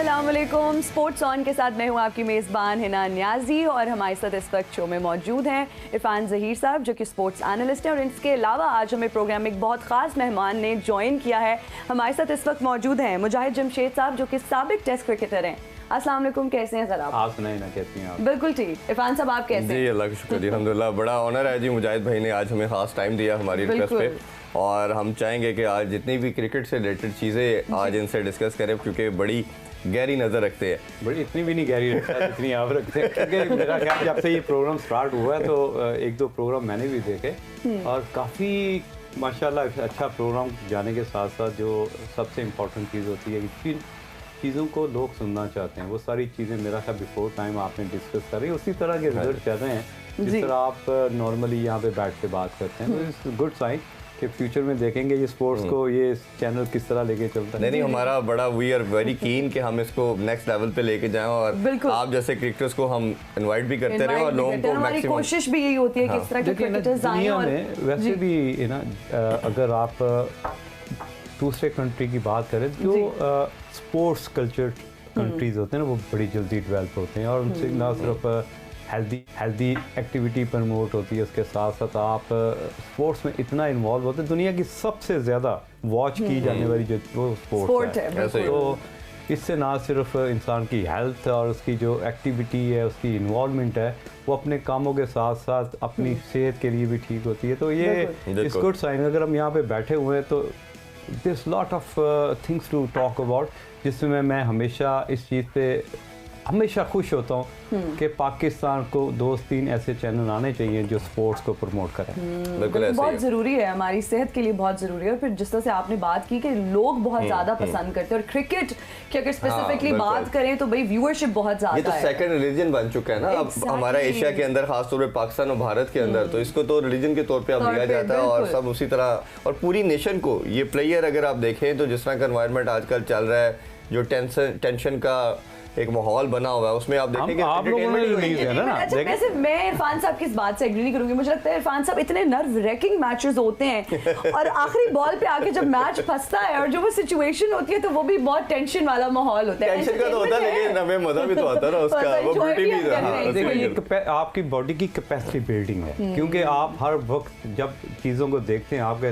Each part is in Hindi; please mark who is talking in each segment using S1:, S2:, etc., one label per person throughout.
S1: अस्सलाम वालेकुम। स्पोर्ट्स ऑन के साथ मैं हूं आपकी मेज़बान हिना नियाजी और हमारे साथ इस वक्त शो में मौजूद हैं इरफान ज़हीर साहब जो कि स्पोर्ट्स एनालिस्ट हैं और इसके अलावा आज हमें प्रोग्राम में एक बहुत ख़ास मेहमान ने ज्वाइन किया है। हमारे साथ इस वक्त मौजूद हैं मुजाहिद जमशेद साहब जो कि साबिक टेस्ट क्रिकेटर हैं। अस्सलाम वालेकुम, कैसे हैं सर आप सुनाइए ना, कैसी हैं आप? बिल्कुल ठीक। इरफान साहब आप कैसे हैं?
S2: जी अल्लाह का शुक्र, अल्हम्दुलिल्लाह। बड़ा ऑनर है जी, मुजाहिद भाई ने आज हमें ख़ास टाइम दिया हमारी रिक्वेस्ट पे, और हम चाहेंगे कि आज जितनी भी क्रिकेट से रिलेटेड चीज़ें आज इनसे डिस्कस करें क्योंकि बड़ी गहरी नज़र रखते हैं।
S3: बड़ी इतनी भी नहीं गहरी रखता है जितनी आप रखते हैं, क्योंकि मेरा ख्याल जब से ये प्रोग्राम स्टार्ट हुआ है तो एक दो प्रोग्राम मैंने भी देखे और काफ़ी माशाल्लाह अच्छा प्रोग्राम जाने के साथ साथ जो सबसे इम्पोर्टेंट चीज़ होती है कि चीज़ों को लोग सुनना चाहते हैं, वो सारी चीज़ें मेरा ख्याल बिफोर टाइम आपने डिस्कस करी, उसी तरह के रिजल्ट चल रहे हैं जिस तरह आप नॉर्मली यहाँ पे बैठ के बात करते हैं। तो इट्स गुड साइन कि फ्यूचर में देखेंगे ये स्पोर्ट्स को, ये चैनल किस तरह लेके चलता है।
S2: नहीं, हमारा बड़ा वी आर वेरी कीन कि हम इसको नेक्स्ट लेवल पे लेके जाएं और आप जैसे क्रिकेटर्स को हम इनवाइट भी करते रहे और लोगों को मैक्सिमम
S1: कोशिश भी यही होती है कि इस तरह के क्रिकेटर्स आएं। और
S3: वैसे भी ना अगर आप दूसरे कंट्री की बात करें जो स्पोर्ट्स कल्चर कंट्रीज होते हैं ना, वो बड़ी जल्दी डेवलप होते हैं और उनसे ना सिर्फ हेल्दी एक्टिविटी प्रमोट होती है, उसके साथ साथ आप स्पोर्ट्स में इतना इन्वॉल्व होते हैं। दुनिया की सबसे ज़्यादा वॉच की जाने वाली जो वो स्पोर्ट्स है, तो इससे ना सिर्फ इंसान की हेल्थ और उसकी जो एक्टिविटी है, उसकी इन्वॉल्वमेंट है, वो अपने कामों के साथ साथ अपनी सेहत के लिए भी ठीक होती है। तो ये इस गुड साइन। अगर हम यहाँ पे बैठे हुए हैं तो this lot of things to talk about, जिसमें मैं हमेशा इस चीज़ पे हमेशा खुश होता हूँ कि पाकिस्तान को 2-3 ऐसे चैनल आने चाहिए जो स्पोर्ट्स को प्रमोट करें।
S1: बिल्कुल बहुत ज़रूरी है, हमारी सेहत के लिए बहुत ज़रूरी है। और फिर जिस तरह से आपने बात की कि लोग बहुत ज़्यादा पसंद करते हैं और क्रिकेट की अगर स्पेसिफिकली बात करें तो भाई व्यूअरशिप बहुत ज़्यादा है।
S2: ये तो सेकंड रिलीजन बन चुका है ना अब हमारा एशिया के अंदर, खासतौर पे पाकिस्तान और भारत के अंदर, तो इसको तो रिलीजन के तौर पे अब लिया जाता है और सब उसी तरह। और पूरी नेशन को ये प्लेयर अगर आप देखें तो जिस तरह का एनवायरनमेंट आजकल चल रहा है, जो टेंशन का एक माहौल बना हुआ है, उसमें आप देखेंगे
S3: आप लोगों ने रिलीज है ना।
S1: अच्छा, वैसे मैं इरफान साहब की इस बात से एग्री नहीं करूंगी। मुझे लगता है इरफान साहब इतने नर्व रेकिंग मैचेस होते हैं और आखिरी बॉल पे आके जब मैच फंसता है और जो वो सिचुएशन होती है तो वो भी बहुत टेंशन वाला माहौल होता है।
S2: टेंशन का तो होता है लेकिन हमें मजा भी तो आता है ना उसका, वो ब्यूटी भी है।
S3: देखिए आपकी बॉडी की कैपेसिटी बिल्डिंग है, क्योंकि आप हर वक्त जब चीज़ों को देखते हैं आपके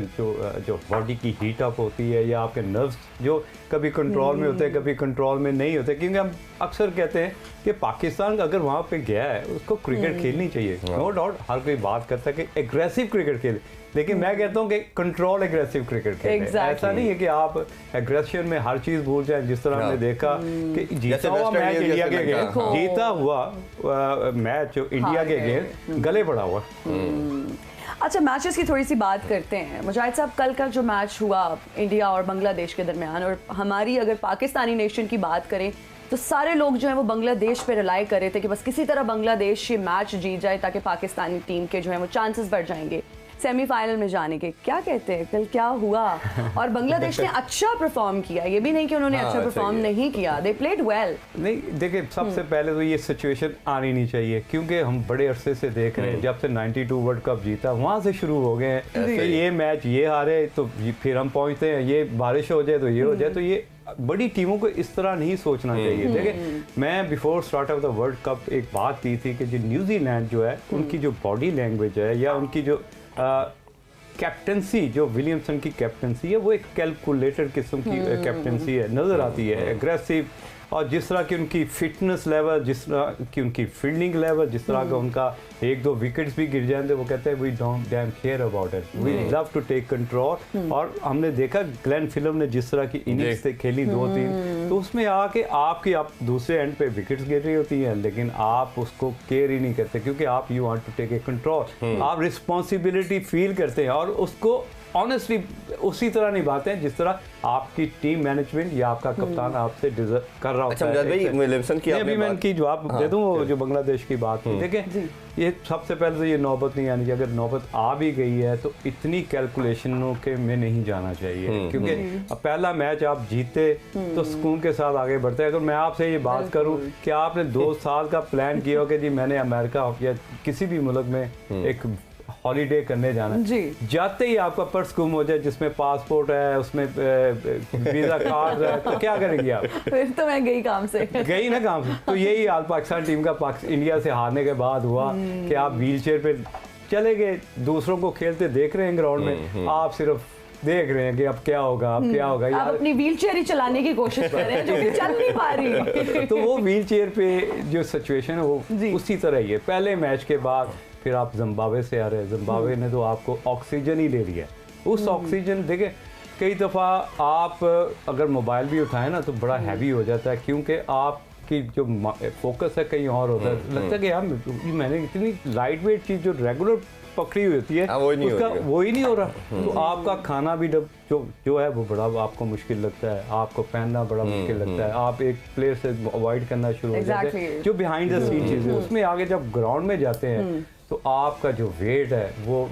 S3: जो बॉडी की हीट अप होती है या आपके नर्व्स जो कभी कंट्रोल में होते हैं कभी कंट्रोल में नहीं होते, क्योंकि हम अक्सर कहते हैं कि पाकिस्तान अगर वहाँ पे गया है उसको क्रिकेट खेलनी चाहिए, नो डाउट हर कोई बात करता है कि एग्रेसिव क्रिकेट खेले, लेकिन मैं कहता हूँ कि कंट्रोल एग्रेसिव क्रिकेट खेले। ऐसा नहीं है कि आप एग्रेशन में हर चीज़ भूल जाए, जिस तरह हमने देखा कि जीता हुआ मैच इंडिया के अगेंस्ट, जीता हुआ मैच इंडिया के अगेंस्ट गले पड़ा हुआ।
S1: अच्छा, मैचेस की थोड़ी सी बात करते हैं। मुजाहिद साहब, कल का जो मैच हुआ इंडिया और बांग्लादेश के दरमियान, और हमारी अगर पाकिस्तानी नेशन की बात करें तो सारे लोग जो हैं वो बांग्लादेश पे रिलाई कर रहे थे कि बस किसी तरह बांग्लादेश ये मैच जीत जाए ताकि पाकिस्तानी टीम के जो है वो चांसेस बढ़ जाएंगे सेमीफाइनल में जाने के। क्या कहते हैं, कल क्या हुआ? और बांग्लादेश ने अच्छा परफॉर्म किया, ये भी नहीं कि उन्होंने अच्छा परफॉर्म नहीं किया, दे प्लेड वेल।
S3: नहीं देखिए, सबसे पहले तो ये सिचुएशन आनी नहीं चाहिए, क्योंकि हम बड़े अरसे से देख रहे हैं, जब से 92 वर्ल्ड कप जीता वहाँ से शुरू हो गए हैं तो ये मैच ये हारे तो फिर हम पहुँचते हैं, ये बारिश हो जाए तो ये हो जाए, तो ये बड़ी टीमों को इस तरह नहीं सोचना चाहिए। देखिए, मैं before start of the world cup एक बात की थी कि जो न्यूजीलैंड जो है उनकी जो बॉडी लैंग्वेज है या उनकी जो कैप्टनसी, जो विलियमसन की कैप्टनसी है, वो एक कैलकुलेटेड किस्म की कैप्टनसी है, नज़र आती है एग्रेसिव, और जिस तरह की उनकी फिटनेस लेवल, जिस तरह की उनकी फील्डिंग लेवल, जिस तरह का उनका 1-2 विकेट्स भी गिर जाते वो कहते हैं we don't damn care about it, we love to take control. और हमने देखा ग्लेन फिल्म ने जिस तरह की इनिंग्स से खेली 2-3, तो उसमें आके आप दूसरे एंड पे विकेट्स गिर रही होती हैं, लेकिन आप उसको केयर ही नहीं करते, क्योंकि आप you want to take a control, आप रिस्पॉन्सिबिलिटी फील करते हैं और उसको ऑनेस्टली उसी तरह निभाते हैं जिस तरह आपकी टीम मैनेजमेंट या आपका कप्तान आपसे डिजर्व कर रहा होता है।
S2: अच्छा भाई, विलियमसन की
S3: अभी मैं इनकी जवाब दे दूं, जो बांग्लादेश की बात की, देखें ये सबसे पहले तो ये नौबत नहीं आनी चाहिए, अगर नौबत आ भी गई है तो इतनी कैलकुलेशनों के में नहीं जाना चाहिए, क्योंकि पहला मैच आप जीते तो सुकून के साथ आगे बढ़ते हैं। अगर मैं आपसे ये बात करूं कि आपने 2 साल का प्लान किया हो कि जी मैंने अमेरिका या किसी भी मुल्क में एक हॉलीडे करने जाना है,
S1: जी,
S3: जाते ही आपका पर्स गुम हो जाए जिसमें पासपोर्ट है, उसमें वीजा कार्ड है, तो क्या करेंगे आप?
S1: फिर तो मैं गई काम से।
S3: गई ना काम से। तो यही हाल पाकिस्तान टीम का इंडिया से हारने के बाद हुआ कि आप व्हील चेयर पे चले गए, दूसरों को खेलते देख रहे हैं ग्राउंड में, आप सिर्फ देख रहे हैं कि अब क्या होगा, अब क्या होगा।
S1: आप अपनी व्हील चेयर ही चलाने की कोशिश कर रहे हैं जो कि चल नहीं पा रही।
S3: तो वो व्हील चेयर पे जो सिचुएशन है वो
S1: जी।
S3: उसी तरह ही है। पहले मैच के बाद फिर आप जिम्बाब्वे से आ रहे हैं, जिम्बाब्वे ने तो आपको ऑक्सीजन ही ले लिया। उस ऑक्सीजन देखे कई दफ़ा आप अगर मोबाइल भी उठाएं ना तो बड़ा हैवी हो जाता है, क्योंकि आपकी जो फोकस है कहीं और होता है। लगता है कि यार मैंने इतनी लाइट वेट चीज़ जो रेगुलर पकड़ी हुई होती है उसका वो ही नहीं हो रहा। तो आपका खाना भी जो है वो बड़ा आपको मुश्किल लगता है, आपको पहनना बड़ा मुश्किल लगता है, आप एक प्लेयर से अवॉइड करना शुरू हो जाते हैं। जो बिहाइंड द सीन चीज़ें उसमें आगे जब ग्राउंड में जाते हैं तो आपका जो वेट है वो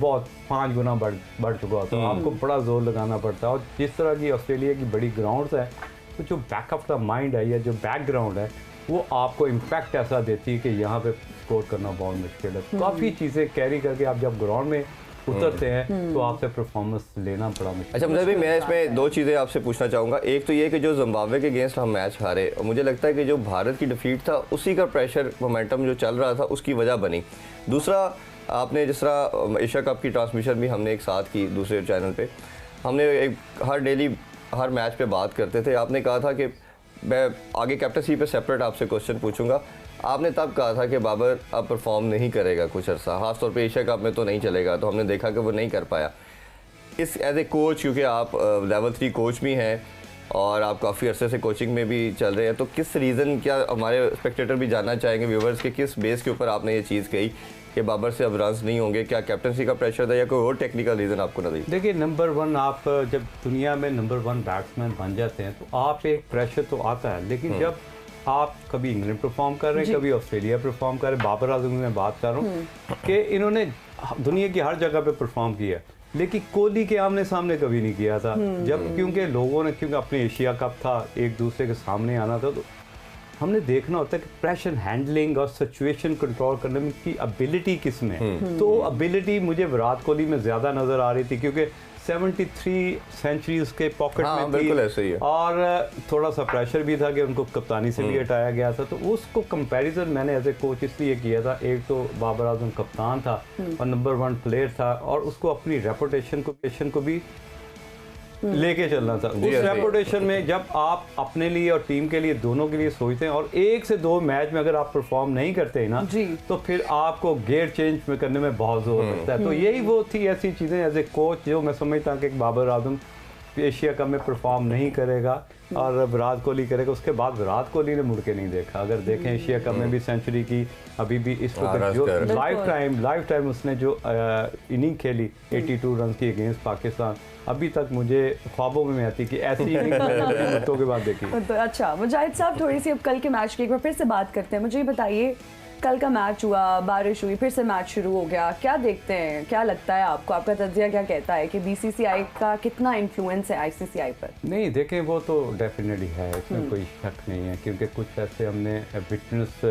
S3: बहुत 5 गुना बढ़ चुका होता है, आपको बड़ा जोर लगाना पड़ता है। और जिस तरह की ऑस्ट्रेलिया की बड़ी ग्राउंड्स है तो जो बैकअप का माइंड है या जो बैकग्राउंड है वो आपको इम्पैक्ट ऐसा देती है कि यहाँ पे स्कोर करना बहुत मुश्किल है। काफ़ी चीज़ें कैरी करके आप जब ग्राउंड में उतरते हैं तो आपसे परफॉर्मेंस लेना बड़ा मुश्किल।
S2: अच्छा मुझे भी मैं इसमें 2 चीज़ें आपसे पूछना चाहूँगा। एक तो ये कि जो जिम्बाब्वे के अगेंस्ट हम मैच हारे, और मुझे लगता है कि जो भारत की डिफीट था उसी का प्रेशर मोमेंटम जो चल रहा था उसकी वजह बनी। दूसरा, आपने जिस तरह एशिया कप की ट्रांसमिशन भी हमने एक साथ की दूसरे चैनल पे, हमने एक हर मैच पे बात करते थे। आपने कहा था कि मैं आगे कैप्टनसी पे सेपरेट आपसे क्वेश्चन पूछूंगा। आपने तब कहा था कि बाबर अब परफॉर्म नहीं करेगा कुछ अर्सा, खासतौर पे एशिया कप में तो नहीं चलेगा। तो हमने देखा कि वो नहीं कर पाया। इस एज ए कोच, क्योंकि आप लेवल 3 कोच भी हैं और आप काफ़ी अरसे से कोचिंग में भी चल रहे हैं, तो किस रीज़न, क्या हमारे स्पेक्टेटर भी जानना चाहेंगे व्यूवर्स के, किस बेस के ऊपर आपने ये चीज़ कही कि बाबर से अब रन्स नहीं होंगे? क्या कैप्टनसी का प्रेशर था या कोई और टेक्निकल रीज़न आपको नजर?
S3: देखिए, नंबर 1 आप जब दुनिया में नंबर 1 बैट्समैन बन जाते हैं तो आप एक प्रेशर तो आता है, लेकिन जब आप कभी इंग्लैंड परफॉर्म कर रहे हैं, कभी ऑस्ट्रेलिया परफॉर्म कर रहे हैं, बाबर आजम में बात कर रहा हूँ कि इन्होंने दुनिया की हर जगह पे परफॉर्म किया, लेकिन कोहली के आमने सामने कभी नहीं किया था। जब क्योंकि लोगों ने, क्योंकि अपने एशिया कप था, एक दूसरे के सामने आना था, तो हमने देखना होता है कि प्रेशर हैंडलिंग और सिचुएशन कंट्रोल करने में की एबिलिटी किस में है। तो एबिलिटी मुझे विराट कोहली में ज़्यादा नज़र आ रही थी, क्योंकि 73 सेंचुरी उसके पॉकेट में थी,
S2: ऐसे ही है। और
S3: थोड़ा सा प्रेशर भी था कि उनको कप्तानी से भी हटाया गया था। तो उसको कंपैरिजन मैंने एज ए कोच इसलिए किया था, एक तो बाबर आजम कप्तान था और नंबर 1 प्लेयर था, और उसको अपनी रेपुटेशन को भी लेके चलना था। उस रेपुटेशन में जब आप अपने लिए और टीम के लिए, दोनों के लिए सोचते हैं और 1 से 2 मैच में अगर आप परफॉर्म नहीं करते ना तो फिर आपको गेयर चेंज में करने में बहुत जोर लगता है। तो यही वो थी ऐसी चीज़ें एज ए कोच जो मैं समझता हूँ कि बाबर आजम एशिया कप में परफॉर्म नहीं करेगा और विराट कोहली करेगा। उसके बाद विराट कोहली ने मुड़ के नहीं देखा। अगर देखें एशिया कप में भी सेंचुरी की, अभी भी इस वक्त जो लाइफ टाइम उसने जो इनिंग खेली 82 रन की अगेंस्ट पाकिस्तान, अभी तक मुझे ख्वाबों में आती कि ऐसी इनिंग के बाद देखी।
S1: तो अच्छा मुजाहिद साहब, थोड़ी सी अब कल के मैच की एक बार फिर से बात करते हैं। मुझे ये बताइए, कल का मैच हुआ, बारिश हुई, फिर से मैच शुरू हो गया, क्या देखते हैं, क्या लगता है आपको, आपका तज्जिया क्या कहता है कि बीसीसीआई का कितना इन्फ्लुएंस है आईसीसीआई पर?
S3: नहीं, देखें वो तो डेफिनेटली है, इसमें कोई शक नहीं है, क्योंकि कुछ ऐसे हमने विटनेस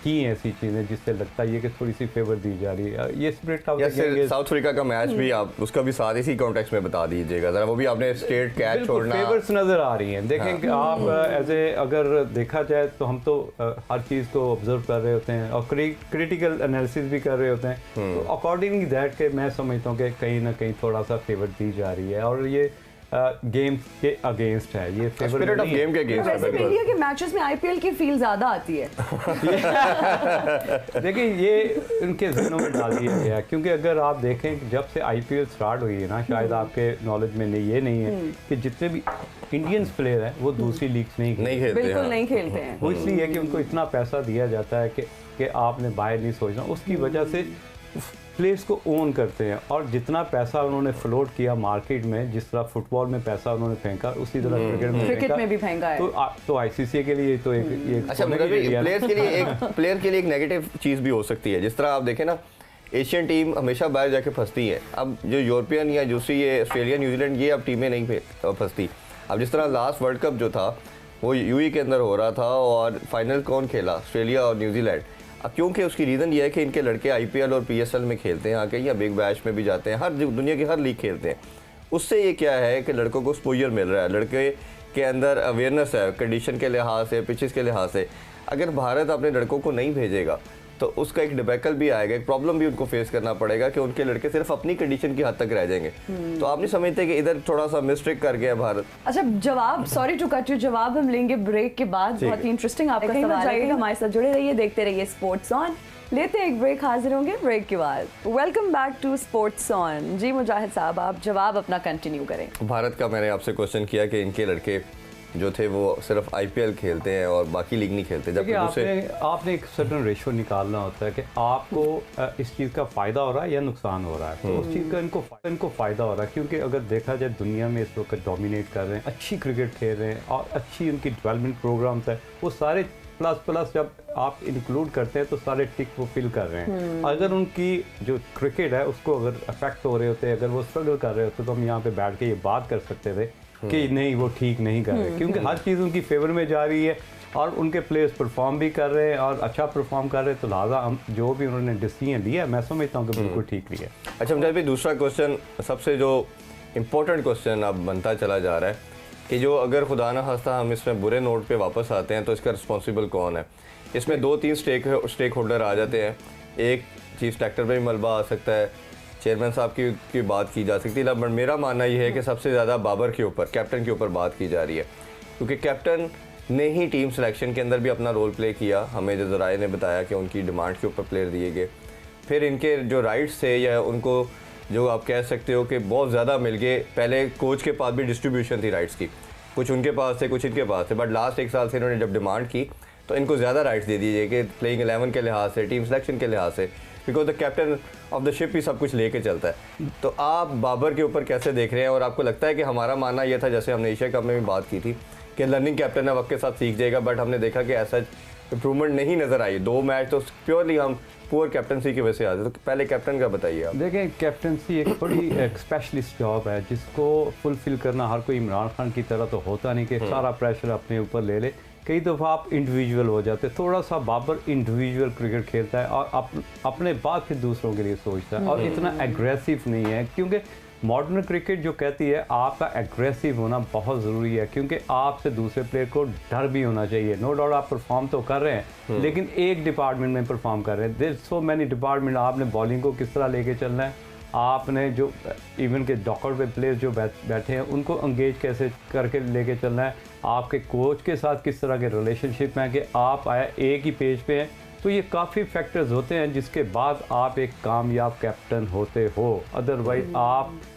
S3: की ऐसी चीज़ें जिससे लगता है कि थोड़ी सी फेवर दी जा रही है। ये स्पिरिट ऑफ
S2: साउथ अफ्रीका का मैच भी आप उसका भी साथ इसी कॉन्टेक्स्ट में बता दीजिएगा जरा, वो भी आपने स्ट्रेट कैच छोड़ना,
S3: फेवर्स नज़र आ रही हैं। देखें कि आप एज ए अगर देखा जाए तो हम तो हर चीज़ को ऑब्जर्व कर रहे होते हैं और क्रिटिकल एनालिसिस भी कर रहे होते हैं। तो अकॉर्डिंगली दैट के मैं समझता हूँ कि कहीं ना कहीं थोड़ा सा फेवर दी जा रही है और ये गेम के अगेंस्ट है, ये
S2: स्पिरिट ऑफ गेम के अगेंस्ट है।
S1: वैसे इंडिया के मैचेस में आईपीएल की फील ज्यादा आती है।
S3: देखिए, ये उनके ज़हनों में डाल दिया गया, क्योंकि अगर आप देखें जब से आईपीएल स्टार्ट हुई है ना, शायद आपके नॉलेज में ये नहीं है कि जितने भी इंडियंस प्लेयर हैं वो दूसरी लीग्स नहीं खेलते,
S1: बिल्कुल नहीं खेलते हैं।
S3: वो इसलिए है कि उनको इतना पैसा दिया जाता है कि आपने बाहर नहीं सोचना, उसकी वजह से प्लेयर्स को ओन करते हैं। और जितना पैसा उन्होंने फ्लोट किया मार्केट में, जिस तरह फुटबॉल में पैसा उन्होंने फेंका, उसी तरह
S1: क्रिकेट में भी फेंका है।
S3: तो आईसीसी के लिए तो एक
S2: अच्छा, प्लेयर के लिए एक नेगेटिव चीज़ भी हो सकती है। जिस तरह आप देखें ना, एशियन टीम हमेशा बाहर जाके फंसती है। अब जो यूरोपियन या दूसरी ये ऑस्ट्रेलिया, न्यूजीलैंड, ये अब टीमें नहीं फंसती। अब जिस तरह लास्ट वर्ल्ड कप जो था वो यूएई के अंदर हो रहा था और फाइनल कौन खेला, ऑस्ट्रेलिया और न्यूजीलैंड। क्योंकि उसकी रीज़न ये है कि इनके लड़के IPL और PSL में खेलते हैं आके, या बिग बैश में भी जाते हैं, हर दुनिया की हर लीग खेलते हैं। उससे ये क्या है कि लड़कों को एक्सपोजर मिल रहा है, लड़के के अंदर अवेयरनेस है कंडीशन के लिहाज से, पिचेस के लिहाज से। अगर भारत अपने लड़कों को नहीं भेजेगा तो उसका एक डिबैकल भी आएगा, एक प्रॉब्लम भी उनको फेस करना पड़ेगा कि उनके लड़के सिर्फ अपनी कंडीशन की हद तक रह जाएंगे। तो आप नहीं समझते कि इधर थोड़ा सा मिस्टेक कर गया भारत?
S1: अच्छा, जवाब, सॉरी टू कट यू, जवाब हम लेंगे ब्रेक के बाद। बहुत ही इंटरेस्टिंग आपका सवाल है। हमारे साथ जुड़े रहिए, देखते रहिए स्पोर्ट्स ऑन। लेते हैं एक ब्रेक, हाजिर होंगे ब्रेक के बाद। Welcome back to sports on. जी मुजाहिद साहब, आप जवाब अपना कंटिन्यू करें।
S2: भारत का मैंने आपसे क्वेश्चन किया कि इनके लड़के जो थे वो सिर्फ IPL खेलते हैं और बाकी लीग नहीं खेलते, जबकि
S3: आपने एक सर्टेन रेशो निकालना होता है कि आपको इस चीज़ का फ़ायदा हो रहा है या नुकसान हो रहा है। तो उस चीज़ का इनको फ़ायदा हो रहा है, क्योंकि अगर देखा जाए दुनिया में इस वक्त डोमिनेट कर रहे हैं, अच्छी क्रिकेट खेल रहे हैं और अच्छी उनकी डेवलपमेंट प्रोग्राम्स है, वो सारे प्लस जब आप इंक्लूड करते हैं तो सारे टिक वो फिल कर रहे हैं। अगर उनकी जो क्रिकेट है उसको अगर अफेक्ट हो रहे होते, अगर वो स्ट्रगल कर रहे होते, तो हम यहाँ पे बैठ के ये बात कर सकते थे कि नहीं वो ठीक नहीं कर रहे, क्योंकि हर चीज़ उनकी फेवर में जा रही है और उनके प्लेयर्स परफॉर्म भी कर रहे हैं और अच्छा परफॉर्म कर रहे हैं। तो लिहाजा हम जो भी उन्होंने डिसीजन लिया, मैं समझता हूँ कि बिल्कुल ठीक लिया।
S2: अच्छा मुझे भी दूसरा क्वेश्चन, सबसे जो इम्पोर्टेंट क्वेश्चन अब बनता चला जा रहा है कि जो अगर खुदा ना खास्ता हम इसमें बुरे नोट पे वापस आते हैं तो इसका रिस्पॉन्सिबल कौन है? इसमें 2-3 स्टेक होल्डर आ जाते हैं। एक चीफ सेलेक्टर पे भी मलबा आ सकता है, चेयरमैन साहब की बात की जा सकती है, बट मेरा मानना ये है कि सबसे ज़्यादा बाबर के ऊपर, कैप्टन के ऊपर बात की जा रही है, क्योंकि कैप्टन ने ही टीम सिलेक्शन के अंदर भी अपना रोल प्ले किया। हमें जो ज़राए ने बताया कि उनकी डिमांड के ऊपर प्लेयर दिए गए, फिर इनके जो राइट्स थे या उनको जो आप कह सकते हो कि बहुत ज़्यादा मिल गए। पहले कोच के पास भी डिस्ट्रीब्यूशन थी राइट्स की, कुछ उनके पास थे कुछ इनके पास थे, बट लास्ट 1 साल से इन्होंने जब डिमांड की तो इनको ज़्यादा राइट्स दे दीजिए कि प्लेइंग 11 के लिहाज से, टीम सिलेक्शन के लिहाज से, because the captain of the ship ही सब कुछ लेके चलता है। तो आप बाबर के ऊपर कैसे देख रहे हैं? और आपको लगता है कि हमारा मानना यह था, जैसे हमने एशिया कप में भी बात की थी, कि लर्निंग कैप्टन है, वक्त के साथ सीख जाएगा, बट हमने देखा कि ऐसा इम्प्रूवमेंट नहीं नज़र आई। 2 मैच तो प्योरली हम पुअर कैप्टनसी की वजह से आते। तो पहले कैप्टन का बताइए आप।
S3: देखें, कैप्टनसी एक बड़ी एक स्पेशलिस्ट जॉब है जिसको फुलफिल करना हर कोई इमरान खान की तरह तो होता नहीं कि सारा प्रेशर अपने ऊपर ले ले। कई दफ़ा आप इंडिविजुअल हो जाते। थोड़ा सा बाबर इंडिविजुअल क्रिकेट खेलता है और अपने बाद फिर दूसरों के लिए सोचता है और इतना एग्रेसिव नहीं है, क्योंकि मॉडर्न क्रिकेट जो कहती है आपका एग्रेसिव होना बहुत ज़रूरी है, क्योंकि आपसे दूसरे प्लेयर को डर भी होना चाहिए। नो डाउट आप परफॉर्म तो कर रहे हैं, लेकिन एक डिपार्टमेंट में परफॉर्म कर रहे हैं। There so many department. आपने बॉलिंग को किस तरह लेके चलना है, आपने जो इवन के डॉकर पे प्लेयर जो बैठे हैं उनको एंगेज कैसे करके लेके चलना है, आपके कोच के साथ किस तरह के रिलेशनशिप हैं कि आप आया एक ही पेज पे हैं। तो ये काफ़ी फैक्टर्स होते हैं जिसके बाद आप एक कामयाब कैप्टन होते हो। अदरवाइज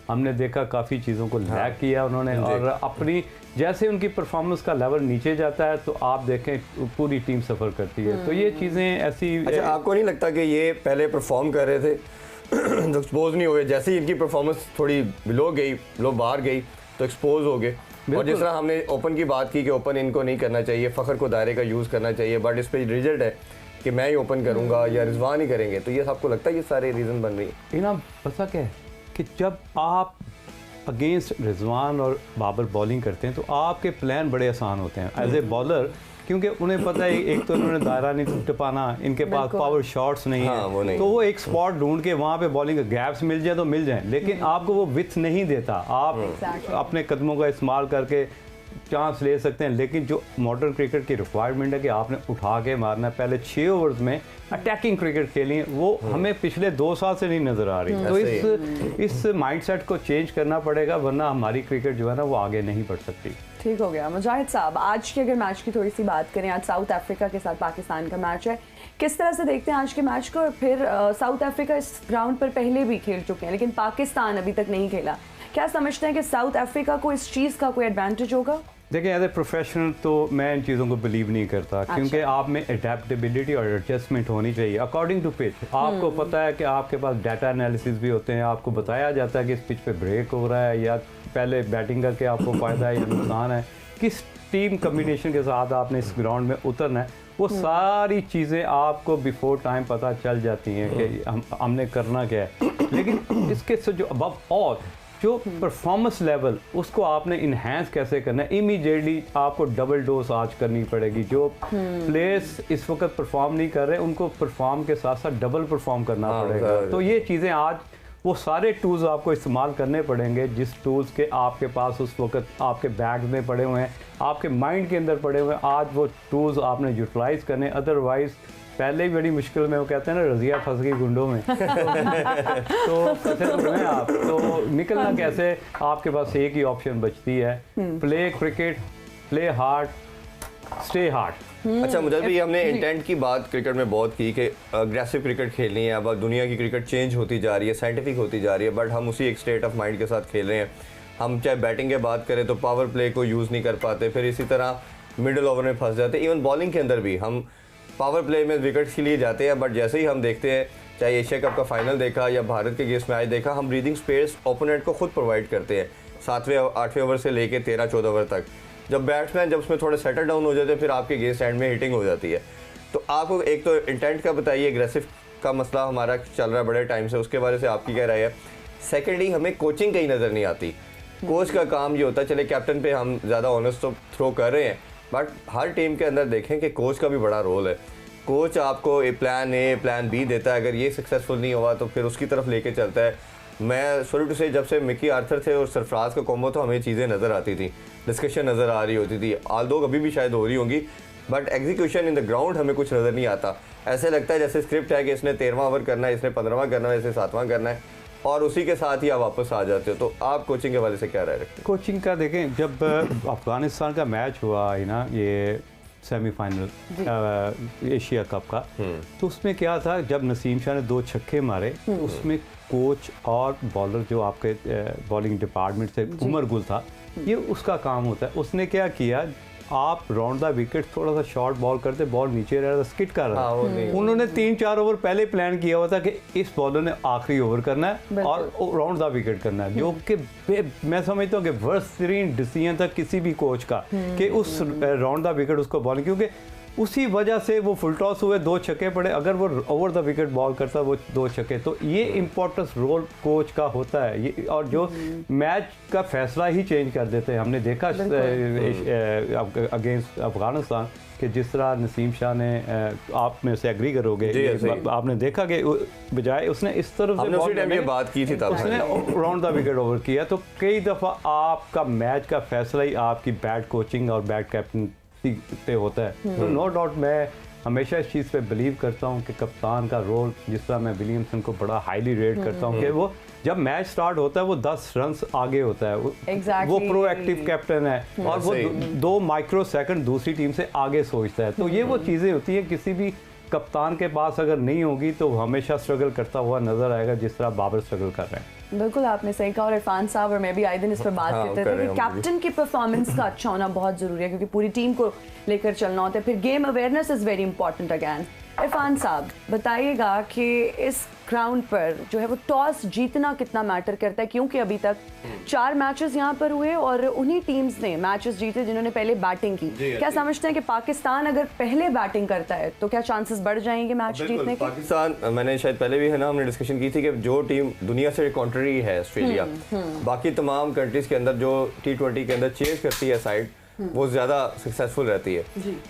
S3: हमने देखा काफ़ी चीज़ों को लैग किया उन्होंने, और अपनी जैसे उनकी परफॉर्मेंस का लेवल नीचे जाता है तो आप देखें पूरी टीम सफ़र करती है। तो ये चीज़ें ऐसी।
S2: अच्छा, आपको नहीं लगता कि ये पहले परफॉर्म कर रहे थे तो एक्सपोज नहीं हुए, जैसे ही इनकी परफॉर्मेंस थोड़ी बिलो गई, लो बाहर गई तो एक्सपोज हो गए? और जिस तरह हमने ओपन की बात की कि ओपन इनको नहीं करना चाहिए, फ़खर को दायरे का यूज़ करना चाहिए, बट इस पर रिजल्ट है कि मैं ही ओपन करूंगा या रिजवान ही करेंगे, तो ये आपको लगता है ये सारे रीज़न बन रही है?
S3: इनाम पता क्या है कि जब आप अगेंस्ट रिजवान और बाबर बॉलिंग करते हैं तो आपके प्लान बड़े आसान होते हैं एज ए बॉलर, क्योंकि उन्हें पता है एक तो इन्होंने दायरा नहीं टपाना, इनके पास पावर शॉट्स नहीं है,
S2: वो नहीं।
S3: तो वो एक स्पॉट ढूंढ के वहाँ पे बॉलिंग गैप्स मिल जाए तो मिल जाए, लेकिन आपको वो विथ नहीं देता। आप अपने कदमों का इस्तेमाल करके चांस ले सकते हैं, लेकिन जो मॉडर्न क्रिकेट की रिक्वायरमेंट है कि आपने उठा के मारना है, पहले 6 ओवर्स में अटैकिंग क्रिकेट खेली है, वो हमें पिछले 2 साल से नहीं नज़र आ रही। तो इस माइंडसेट को चेंज करना पड़ेगा, वरना हमारी क्रिकेट जो है ना वो आगे नहीं बढ़ सकती।
S1: ठीक हो गया। मुजाहिद साहब, आज की अगर मैच की थोड़ी सी बात करें, आज साउथ अफ्रीका के साथ पाकिस्तान का मैच है, किस तरह से देखते हैं आज के मैच को? और फिर साउथ अफ्रीका इस ग्राउंड पर पहले भी खेल चुके हैं, लेकिन पाकिस्तान अभी तक नहीं खेला। क्या समझते हैं कि साउथ अफ्रीका को इस चीज़ का कोई एडवांटेज होगा?
S3: देखिए, एज ए प्रोफेशनल तो मैं इन चीज़ों को बिलीव नहीं करता, क्योंकि आप में अडेप्टेबिलिटी और एडजस्टमेंट होनी चाहिए अकॉर्डिंग टू पिच। आपको पता है कि आपके पास डाटा एनालिसिस भी होते हैं, आपको बताया जाता है कि इस पिच पे ब्रेक हो रहा है या पहले बैटिंग करके आपको फ़ायदा है या नुकसान है, किस टीम कम्बिनेशन के साथ आपने इस ग्राउंड में उतरना है, वो सारी चीज़ें आपको बिफोर टाइम पता चल जाती हैं कि हमने करना क्या है। लेकिन इसके से जो अबव ऑल जो परफॉर्मेंस लेवल उसको आपने इन्हेंस कैसे करना है, इमीडिएटली आपको डबल डोज आज करनी पड़ेगी। जो प्लेयर्स इस वक्त परफॉर्म नहीं कर रहे उनको परफॉर्म के साथ साथ डबल परफॉर्म करना पड़ेगा। तो ये चीज़ें आज वो सारे टूल्स आपको इस्तेमाल करने पड़ेंगे जिस टूल्स के आपके पास उस वक्त आपके बैग में पड़े हुए हैं, आपके माइंड के अंदर पड़े हुए हैं। आज वो टूल्स आपने यूटिलाइज करने, अदरवाइज पहले ही बड़ी मुश्किल में, वो कहते हैं ना रजिया फंस गई गुंडों में तो फंसे तो हैं आप, तो निकलना कैसे? आपके पास एक ही ऑप्शन बचती है, play cricket, play hard, stay hard.
S2: अच्छा मुझे भी हमने इंटेंट की बात क्रिकेट में बहुत की कि अग्रेसिव क्रिकेट खेलनी है। अब दुनिया की क्रिकेट चेंज होती जा रही है, साइंटिफिक होती जा रही है, बट हम उसी एक स्टेट ऑफ माइंड के साथ खेल रहे हैं। हम चाहे बैटिंग की बात करें तो पावर प्ले को यूज़ नहीं कर पाते, फिर इसी तरह मिडिल ओवर में फंस जाते। इवन बॉलिंग के अंदर भी हम पावर प्ले में विकेट्स के लिए जाते हैं, बट जैसे ही हम देखते हैं, चाहे एशिया कप का फाइनल देखा या भारत के अगेंस्ट मैच देखा, हम ब्रीदिंग स्पेस ओपोनेंट को खुद प्रोवाइड करते हैं 7वें 8वें ओवर से लेके 13-14 ओवर तक। जब बैट्समैन जब उसमें थोड़े सेटल डाउन हो जाते हैं, फिर आपके अगेंस्ट एंड में हिटिंग हो जाती है। तो आपको एक तो इंटेंट का बताइए, एग्रेसिव का मसला हमारा चल रहा है बड़े टाइम से, उसके बारे से आपकी क्या राय है? सेकेंडली हमें कोचिंग कहीं नज़र नहीं आती। कोच का काम ये होता है, चले कैप्टन पे हम ज़्यादा ऑनर्स तो थ्रो कर रहे हैं, बट हर टीम के अंदर देखें कि कोच का भी बड़ा रोल है। कोच आपको प्लान ए प्लान बी देता है, अगर ये सक्सेसफुल नहीं हुआ तो फिर उसकी तरफ लेके चलता है। मैं सॉरी टू से, जब से मिकी आर्थर थे और सरफराज का कॉम्बो, तो हमें चीज़ें नज़र आती थी, डिस्कशन नज़र आ रही होती थी, आल्दो अभी भी शायद हो रही होंगी, but execution in the ground हमें कुछ नज़र नहीं आता। ऐसे लगता है जैसे स्क्रिप्ट है कि इसने 13वां ओवर करना है, इसने 15वां करना है, इसने 7वां करना है, और उसी के साथ ही आप वापस आ जाते हो। तो आप कोचिंग के वाले से क्या राय रखते हैं?
S3: कोचिंग का देखें, जब अफगानिस्तान का मैच हुआ है ना, ये सेमीफाइनल एशिया कप का, तो उसमें क्या था, जब नसीम शाह ने 2 छक्के मारे, तो उसमें कोच और बॉलर जो आपके बॉलिंग डिपार्टमेंट से उमर गुल था, ये उसका काम होता है। उसने क्या किया, आप राउंड द विकेट थोड़ा सा शॉर्ट बॉल करते, बॉल नीचे रह रहा था, स्किट कर रहा था। उन्होंने 3-4 ओवर पहले प्लान किया हुआ था कि इस बॉलर ने आखिरी ओवर करना है और राउंड द विकेट करना है, जो कि मैं समझता हूँ कि वर्स्ट तरीन डिसीजन था किसी भी कोच का कि उस राउंड द विकेट उसको बॉल, क्योंकि उसी वजह से वो फुल टॉस हुए, 2 छक्के पड़े। अगर वो ओवर द विकेट बॉल करता वो 2 छक्के, तो ये इम्पोर्टेंस रोल कोच का होता है ये, और जो मैच का फैसला ही चेंज कर देते हैं। हमने देखा अगेंस्ट अफगानिस्तान कि जिस तरह नसीम शाह ने, आप में से एग्री करोगे, आपने देखा कि बजाय उसने इस तरफ से
S2: बात की थी, तब
S3: उसने राउंड द विकेट ओवर किया। तो कई दफ़ा आपका मैच का फैसला ही आपकी बैड कोचिंग और बैड कैप्टन पे होता है। तो नो डाउट मैं हमेशा इस चीज़ पे बिलीव करता हूँ कि कप्तान का रोल, जिस तरह मैं विलियमसन को बड़ा हाईली रेट करता हूँ कि वो जब मैच स्टार्ट होता है वो 10 रन आगे होता है, वो प्रोएक्टिव कैप्टन है और वो 2 माइक्रो सेकंड दूसरी टीम से आगे सोचता है। तो ये वो चीज़ें होती हैं, किसी भी कप्तान के पास अगर नहीं होगी तो हमेशा स्ट्रगल करता हुआ नजर आएगा, जिस तरह बाबर स्ट्रगल कर रहे हैं।
S1: बिल्कुल आपने सही कहा, और इरफान साहब और मैं भी आए दिन इस पर बात करते थे कि कैप्टन की परफॉर्मेंस का अच्छा होना बहुत ज़रूरी है, क्योंकि पूरी टीम को लेकर चलना होता है। फिर game awareness is very important again. Irfan साहब बताइएगा कि इस ग्राउंड पर जो है वो टॉस जीतना कितना मैटर करता है, क्योंकि अभी तक 4 मैचेस यहाँ पर हुए और उन्हीं टीम्स ने मैचेस जीते जिन्होंने पहले बैटिंग की। क्या समझते हैं कि पाकिस्तान अगर पहले बैटिंग करता है तो क्या चांसेस बढ़ जाएंगे मैच जीतने के?
S2: पाकिस्तान, मैंने शायद पहले भी है ना, हमने डिस्कशन की थी कि जो टीम दुनिया से कॉन्ट्ररी है ऑस्ट्रेलिया, बाकी तमाम कंट्रीज के अंदर जो T20 के अंदर चेज करती है साइड, वो ज़्यादा सक्सेसफुल रहती है।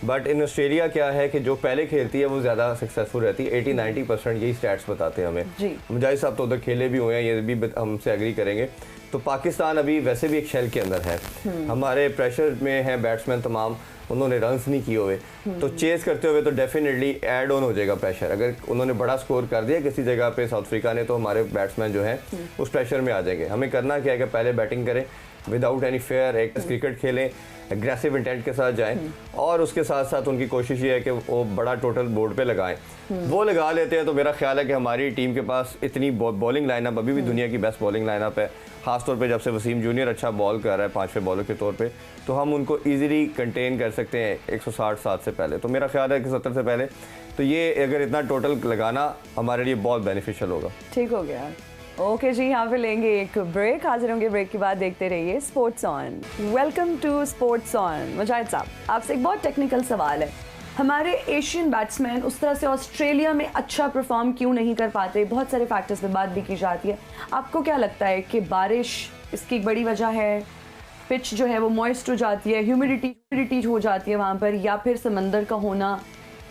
S2: बट इन ऑस्ट्रेलिया क्या है कि जो पहले खेलती है वो ज़्यादा सक्सेसफुल रहती है। 80-90% यही स्टैट्स बताते हैं हमें। मुजाहिद साहब तो उधर खेले भी हुए हैं, ये भी हमसे एग्री करेंगे। तो पाकिस्तान अभी वैसे भी एक शेल के अंदर है, हमारे प्रेशर में है बैट्समैन तमाम, उन्होंने रन्स नहीं किए हुए, तो चेज करते हुए तो डेफिनेटली ऐड ऑन हो जाएगा प्रेशर। अगर उन्होंने बड़ा स्कोर कर दिया किसी जगह पे साउथ अफ्रीका ने, तो हमारे बैट्समैन जो है उस प्रेशर में आ जाएंगे। हमें करना क्या है कि पहले बैटिंग करें विदाउट एनी फेयर, एक क्रिकेट खेलें, एग्रेसिव इंटेंट के साथ जाएं, और उसके साथ साथ उनकी कोशिश ये है कि वो बड़ा टोटल बोर्ड पे लगाएं। वो लगा लेते हैं तो मेरा ख्याल है कि हमारी टीम के पास इतनी बॉलिंग लाइनअप अभी भी दुनिया की बेस्ट बॉलिंग लाइनअप है, खासतौर पे जब से वसीम जूनियर अच्छा बॉल कर रहा है 5वें बॉलर के तौर पे, तो हम उनको इजीली कंटेन कर सकते हैं 160 से पहले। तो मेरा ख्याल है कि 70 से पहले, तो ये अगर इतना टोटल लगाना हमारे लिए बहुत बेनिफिशियल होगा।
S1: ठीक हो गया। ओके जी, यहाँ पे लेंगे एक ब्रेक, हाजिर होंगे ब्रेक के बाद। देखते रहिए sports on. Welcome to sports on. Mujahid sahab, आपसे एक बहुत टेक्निकल सवाल है हमारे एशियन बैट्समैन उस तरह से ऑस्ट्रेलिया में अच्छा परफॉर्म क्यों नहीं कर पाते? बहुत सारे फैक्टर्स पे बात भी की जाती है। आपको क्या लगता है कि बारिश इसकी एक बड़ी वजह है, पिच जो है वो मॉइस्ट हो जाती है, ह्यूमिडिटी हो जाती है वहाँ पर, या फिर समंदर का होना?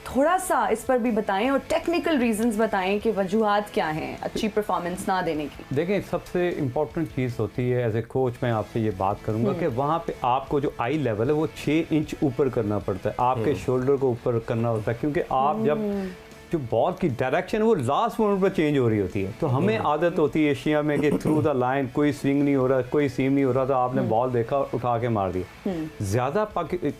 S1: थोड़ा सा इस पर भी बताएं और टेक्निकल रीजंस बताएं कि वजूहात क्या हैं अच्छी परफॉर्मेंस ना देने की।
S3: देखें, सबसे इम्पॉर्टेंट चीज़ होती है, एज ए कोच मैं आपसे ये बात करूंगा कि वहाँ पे आपको जो आई लेवल है वो 6 इंच ऊपर करना पड़ता है, आपके शोल्डर को ऊपर करना होता है, क्योंकि आप जब जो बॉल की डायरेक्शन वो लास्ट मोमेंट पर चेंज हो रही होती है। तो हमें आदत होती है एशिया में कि थ्रू द लाइन कोई स्विंग नहीं हो रहा, कोई सीम नहीं हो रहा, तो आपने बॉल देखा उठा के मार दिया। ज़्यादा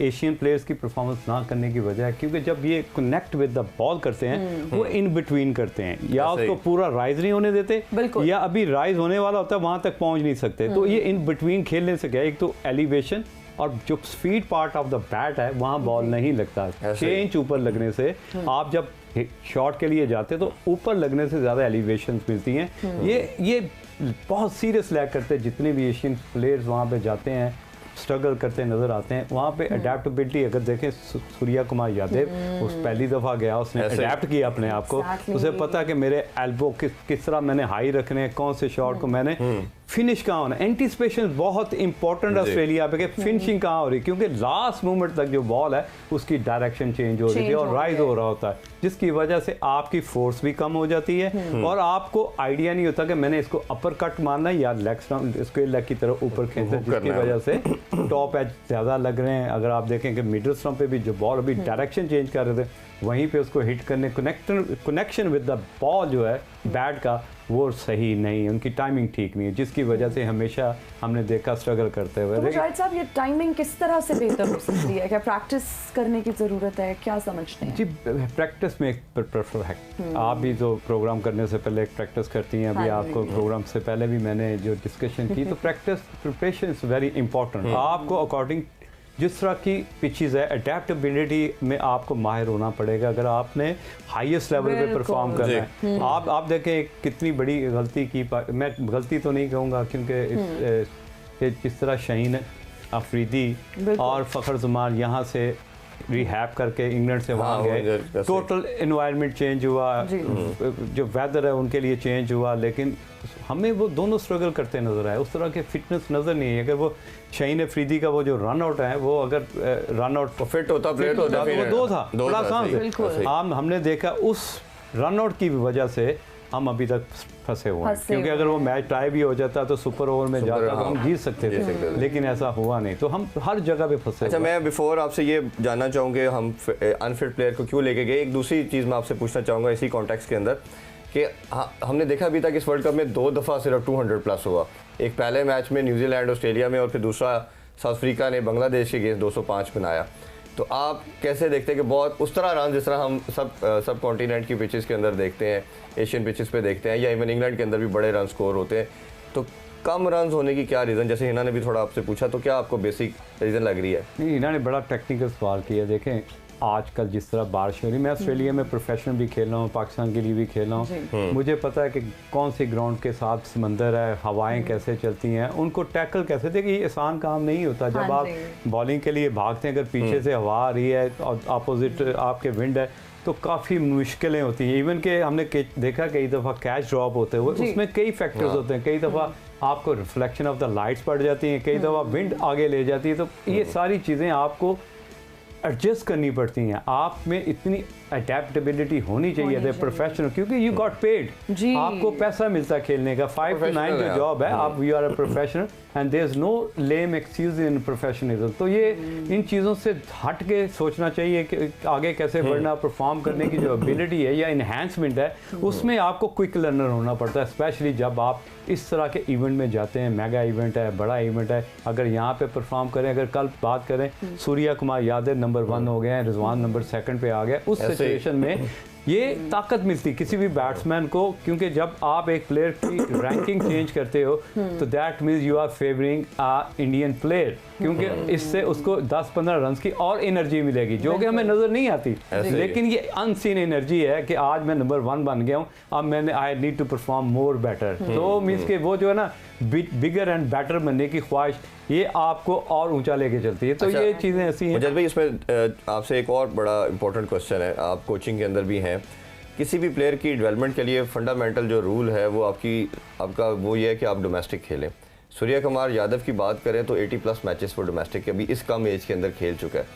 S3: एशियन प्लेयर्स की परफॉर्मेंस ना करने की वजह है क्योंकि जब ये कनेक्ट विद द बॉल करते हैं वो इन बिटवीन करते हैं, या उसको पूरा राइज नहीं होने देते, या अभी राइज होने वाला होता है वहाँ तक पहुँच नहीं सकते। तो ये इन बिटवीन खेलने से क्या है, एक तो एलिवेशन और जो speed part of the bat है वहाँ बॉल नहीं लगता। 6 इंच ऊपर लगने से आप जब शॉट के लिए जाते तो ऊपर लगने से ज़्यादा एलिवेशन मिलती हैं। ये बहुत सीरियस लैग करते हैं। जितने भी एशियन प्लेयर्स वहाँ पे जाते हैं स्ट्रगल करते नज़र आते हैं। वहाँ पे अडेप्टेबिलिटी अगर देखें, सूर्या कुमार यादव उस पहली दफ़ा गया, उसने अडेप्ट किया अपने आप को। उसे पता कि मेरे एल्बो किस तरह मैंने हाई रखने हैं, कौन से शॉट को मैंने फिनिश कहाँ होना। एंटीसिपेशन बहुत इंपॉर्टेंट है ऑस्ट्रेलिया पे कि फिनिशिंग कहाँ हो रही, क्योंकि लास्ट मोमेंट तक जो बॉल है उसकी डायरेक्शन चेंज हो रही है और राइज हो रहा होता है, जिसकी वजह से आपकी फोर्स भी कम हो जाती है और आपको आइडिया नहीं होता कि मैंने इसको अपर कट मारना है या लेग स्टंप इसको लेग की तरफ ऊपर खींचना, जिसकी वजह से टॉप एज ज़्यादा लग रहे हैं। अगर आप देखें कि मिडिल स्टंप पे भी जो बॉल अभी डायरेक्शन चेंज कर रहे थे, वहीं पे उसको हिट करने कनेक्शन विद द बॉल जो है बैट का वो सही नहीं, उनकी टाइमिंग ठीक नहीं है, जिसकी वजह से हमेशा हमने देखा स्ट्रगल करते हुए।
S1: तो शाहिद साहब, ये टाइमिंग किस तरह से बेहतर हो सकती है? क्या प्रैक्टिस करने की ज़रूरत है? क्या समझते हैं?
S3: जी, प्रैक्टिस में एक प्रेफर है। आप भी तो प्रोग्राम करने से पहले एक प्रैक्टिस करती हैं, अभी आपको प्रोग्राम से पहले भी मैंने जो डिस्कशन की, तो practice preparation is very important. आपको अकॉर्डिंग जिस तरह की पिचेस है, अडेप्टेबिलिटी में आपको माहिर होना पड़ेगा अगर आपने हाईएस्ट लेवल पे परफॉर्म करना है। आप देखें कितनी बड़ी गलती की, मैं गलती तो नहीं कहूँगा क्योंकि जिस तरह शाहीन अफरीदी और फ़खर ज़मान यहाँ से रिहैब करके इंग्लैंड से वहाँ गए, टोटल एनवायरनमेंट चेंज हुआ, जो वेदर है उनके लिए चेंज हुआ, लेकिन हमें वो दोनों स्ट्रगल करते नजर आए। उस तरह के फिटनेस नजर नहीं है। अगर वो शाहीन अफरीदी का वो जो रन आउट है, वो अगर रन आउट
S2: फिट होता प्लेयर तो
S3: वो दो था, बड़ा आसान से हमने देखा उस रन आउट की वजह से हम अभी तक फंसे हुए हैं, क्योंकि अगर वो मैच टाई भी हो जाता तो सुपर ओवर में जाता तो हम जीत सकते थे, लेकिन ऐसा हुआ नहीं, तो हम हर जगह पे फंसे।
S2: अच्छा, मैं बिफोर आपसे ये जानना चाहूँगी हम अनफिट प्लेयर को क्यों लेके गए। एक दूसरी चीज़ मैं आपसे पूछना चाहूँगा इसी कॉन्टेक्स्ट के अंदर कि हमने देखा अभी तक इस वर्ल्ड कप में 2 दफ़ा सिर्फ 200 प्लस हुआ। एक पहले मैच में न्यूजीलैंड ऑस्ट्रेलिया में, और फिर दूसरा साउथ अफ्रीका ने बांग्लादेश के अगेंस्ट 205 बनाया। तो आप कैसे देखते हैं कि बहुत उस तरह रन जिस तरह हम सब कॉन्टिनेंट की पिचेस के अंदर देखते हैं, एशियन पिचेस पे देखते हैं, या इवन इंग्लैंड के अंदर भी बड़े रन स्कोर होते हैं, तो कम रन होने की क्या रीज़न? जैसे हिना ने भी थोड़ा आपसे पूछा, तो क्या आपको बेसिक रीज़न लग रही है?
S3: नहीं, हिना ने बड़ा टेक्निकल सवाल किया। देखें, आजकल जिस तरह बारिश हो रही है, मैं ऑस्ट्रेलिया में प्रोफेशनल भी खेल रहा हूँ, पाकिस्तान के लिए भी खेल रहा हूँ, मुझे पता है कि कौन सी ग्राउंड के साथ समंदर है, हवाएं कैसे चलती हैं, उनको टैकल कैसे। देखिए, ये आसान काम नहीं होता। जब आप बॉलिंग के लिए भागते हैं, अगर पीछे से हवा आ रही है और अपोजिट आपके विंड है, तो काफ़ी मुश्किलें होती हैं। इवन के हमने देखा कई दफ़ा कैच ड्रॉप होते हुए, उसमें कई फैक्टर्स होते हैं। कई दफ़ा आपको रिफ्लेक्शन ऑफ द लाइट्स पड़ जाती हैं, कई दफ़ा विंड आगे ले जाती है, तो ये सारी चीज़ें आपको एडजस्ट करनी पड़ती हैं। आप में इतनी अडेप्टेबिलिटी होनी चाहिए एज ए प्रोफेशनल, क्योंकि यू गॉट पेड, आपको पैसा मिलता है खेलने का। 5 to 9 जो जॉब है, आप you are a professional and there is no lame excuse in professionalism. तो ये इन चीज़ों से हट के सोचना चाहिए कि आगे कैसे बढ़ना, परफॉर्म करने की जो एबिलिटी है या इन्हेंसमेंट है, उसमें आपको क्विक लर्नर होना पड़ता है, स्पेशली जब आप इस तरह के इवेंट में जाते हैं। मेगा इवेंट है, बड़ा इवेंट है, अगर यहाँ पे परफॉर्म करें, अगर कल बात करें, सूर्या कुमार यादव नंबर 1 हो गए हैं, रिजवान नंबर 2 पे आ गया, उस सिचुएशन में ये ताकत मिलती किसी भी बैट्समैन को, क्योंकि जब आप एक प्लेयर की रैंकिंग चेंज करते हो तो that means you are favouring a Indian player, क्योंकि इससे उसको 10-15 रन की और एनर्जी मिलेगी जो कि हमें नजर नहीं आती, लेकिन ये अनसीन एनर्जी है कि आज मैं नंबर 1 बन गया हूँ, अब मैंने I need to perform more better. तो मीन्स के वो जो है ना बिगर एंड बेटर बनने की ख्वाहिश ये आपको और ऊंचा लेके चलती है। तो
S2: अच्छा,
S3: ये चीज़ें ऐसी हैं।
S2: मुजद भाई इसमें आपसे एक और बड़ा इंपॉर्टेंट क्वेश्चन है, आप कोचिंग के अंदर भी हैं, किसी भी प्लेयर की डेवलपमेंट के लिए फंडामेंटल जो रूल है वो आपका वो ये है कि आप डोमेस्टिक खेलें। सूर्य कुमार यादव की बात करें तो 80+ मैचेस वो डोमेस्टिक अभी इस कम एज के अंदर खेल चुका है।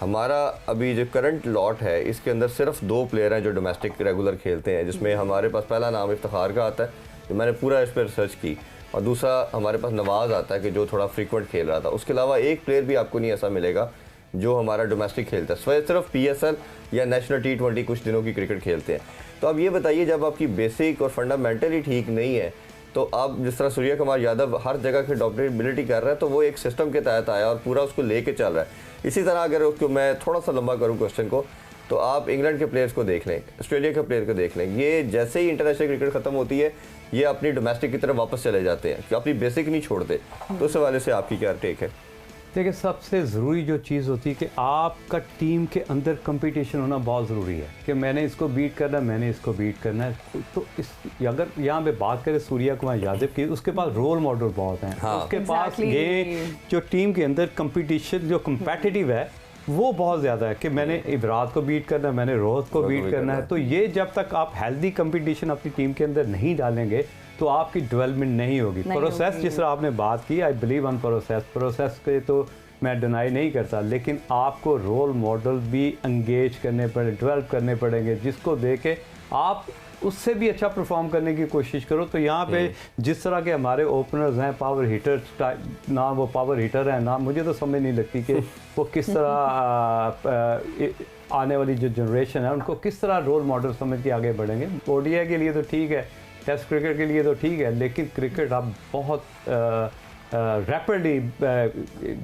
S2: हमारा अभी जो करंट लॉट है इसके अंदर सिर्फ 2 प्लेयर हैं जो डोमेस्टिक रेगुलर खेलते हैं, जिसमें हमारे पास पहला नाम इफ्तिखार का आता है, जो मैंने पूरा इस पर रिसर्च की, और दूसरा हमारे पास नवाज़ आता है कि जो थोड़ा फ्रीक्वेंट खेल रहा था। उसके अलावा एक प्लेयर भी आपको नहीं ऐसा मिलेगा जो हमारा डोमेस्टिक खेलता है, सिर्फ PSL या नेशनल T20 कुछ दिनों की क्रिकेट खेलते हैं। तो अब ये बताइए, जब आपकी बेसिक और फंडामेंटली ठीक नहीं है तो आप जिस तरह सूर्य कुमार यादव हर जगह की डॉक्टरेबिलिटी कर रहा है तो वो एक सिस्टम के तहत आया और पूरा उसको लेके चल रहा है। इसी तरह अगर उसको मैं थोड़ा सा लंबा करूँ क्वेश्चन को, तो आप इंग्लैंड के प्लेयर्स को देख लें, ऑस्ट्रेलिया के प्लेयर को देख लें, ये जैसे ही इंटरनेशनल क्रिकेट खत्म होती है ये अपनी डोमेस्टिक की तरफ वापस चले जाते हैं, कि अपनी बेसिक नहीं छोड़ते। तो उस हवाले से आपकी क्या टेक है?
S3: देखिए, सबसे ज़रूरी जो चीज़ होती है कि आपका टीम के अंदर कंपटीशन होना बहुत ज़रूरी है, कि मैंने इसको बीट करना है, मैंने इसको बीट करना है। तो इस अगर यहाँ पे बात करें सूर्या कुमार यादव की, उसके पास रोल मॉडल बहुत हैं।
S2: हाँ,
S3: उसके पास ये जो टीम के अंदर कंपटीशन जो कम्पेटिटिव है वो बहुत ज़्यादा है, कि मैंने इबरात को बीट करना है, मैंने रोहित को बीट करना है। तो ये जब तक आप हेल्दी कंपटीशन अपनी टीम के अंदर नहीं डालेंगे तो आपकी डेवलपमेंट नहीं होगी। प्रोसेस जिस तरह आपने बात की, आई बिलीव ऑन प्रोसेस के तो मैं डिनाई नहीं करता, लेकिन आपको रोल मॉडल भी एंगेज करने पड़े, डेवलप करने पड़ेंगे, जिसको देख के आप उससे भी अच्छा परफॉर्म करने की कोशिश करो। तो यहाँ पे जिस तरह के हमारे ओपनर्स हैं, पावर हीटर ना, वो पावर हीटर है ना, मुझे तो समझ नहीं लगती कि वो किस तरह आने वाली जो जनरेशन है उनको किस तरह रोल मॉडल समझ के आगे बढ़ेंगे। ODI के लिए तो ठीक है, टेस्ट क्रिकेट के लिए तो ठीक है, लेकिन क्रिकेट अब बहुत रैपिडली